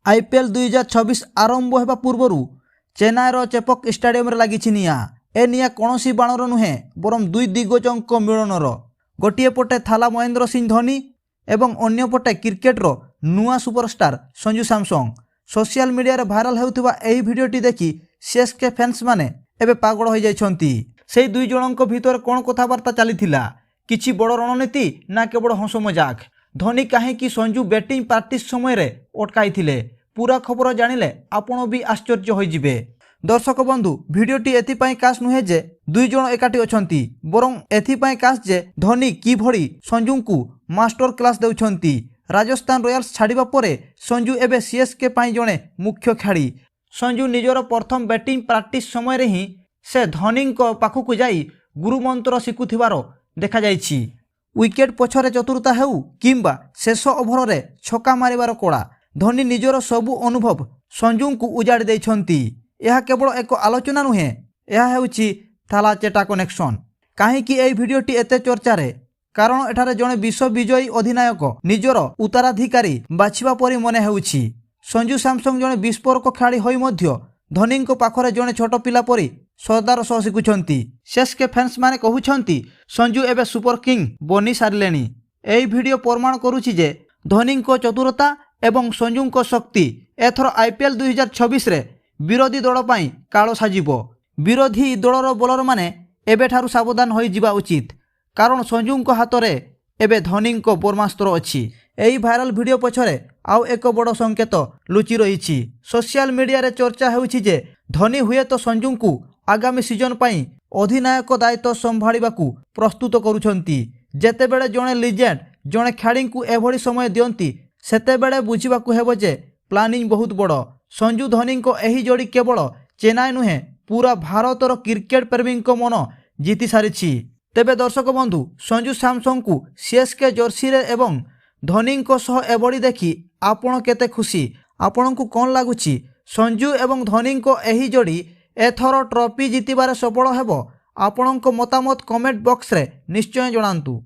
IPL 2026 आरंभ होगा पूर्वर चेन्नईर Chepauk stadium लगी निआ ए निआ कौन बाणर नुहे बरम दुई दिग्गजों मिलनर गोटे पटे थाला महेंद्र सिंह धोनी एवं अन्य पटे क्रिकेटर नुआ superstar Sanju Samson social media viral होउथिबा एही भिडियोटी देखि सीएसके फैंस माने एबे पागल हो जाइछंती। से दुई जनक भितर कौन कथबार्ता चलीथिला किछि बड़ रणनीति ना केवल हंस मजाक धोनी कहीं संजू बैटिंग प्रैक्टिस समय रे अटकाई पूरा खबर जानिले आपण भी आश्चर्य हो जिवे। दर्शक बंधु भिडियोटी एथिपाई काश नुहे जे दुई जन एकाठी अछंती बरं एथिपाई काश जे धोनी कि भड़ी संजू को मास्टर क्लास देउछंती। राजस्थान रॉयल्स छाड़िबा परे संजू एबे सीएसके पाई जणे मुख्य खेलाड़ी। संजू निजर प्रथम बैटिंग प्रैक्टिस समय रे ही से धोनी पाखक जाई गुरुमंत्र शिखुथिबार देखा जाइछि। विकेट पछरे चतुरता हेउ किंबा शेष ओभर रे छक्का मारिबार कड़ा धोनी निजर सबु अनुभव संजू को उजाड़ी देइछंती। यह केवल एक आलोचना नुहे यह हेउछि थाला चेटा कनेक्शन। काहेकि एई भिडियोटी एते चर्चा रे कारण एठारे जणे विश्व विजयी अधिनायक निजर उत्तराधिकारी बाछिबा परि मने हेउछि। संजू सैमसंग जणे विस्फोरक खेलाड़ी होई मध्य धोनी पाखरे जणे छोट पिला परि सरदार सह शिखुछंती। सीएसके फैंस माने कहउछंती संजू एबे सुपर किंग बनी सारिलेनी। एई भिडियो प्रमाण करूछि जे धोनी चतुरता एवं संजू शक्ति एथर आईपीएल 2026 रे विरोधी दल पाई कालो साजिबो। विरोधी दलर बोलर माने एबेठारु सावधान होई जिबा उचित कारण संजू हाथ में एबे धोनी ब्रह्मास्त्र अच्छी। एही भाइराल भिडियो पछरे आउ एक बड़ संकेत लुचि रही। सोशल मीडिया रे चर्चा हेउछि जे धोनी हुए तो संजू को आगामी सीजन पाई अधिनायक दायित्व संभाळिबाकू प्रस्तुत करुछंती। जेतेबेले जणे लिजेंड जणे खेलाड़ी को एभली समय दियंती सेतेबेले बुझिबाकू हेबो जे प्लानिंग बहुत बड़। संजू धोनी एही जोड़ी केवल चेन्नई नुहे पूरा भारतर क्रिकेट प्रेमी मन जीति सारिछि। तेबे दर्शक बंधु संजू सैमसंग को सीएसके जर्सी रे एवं धोनी सह एभली देखि आपण केते खुशी आपण को कौन लगुछि? संजू एवं धोनी एही जोड़ी एथर ट्रॉफी जितिबारे सफल हेबो? आपण मतामत कमेंट बॉक्स रे निश्चय जणांतु।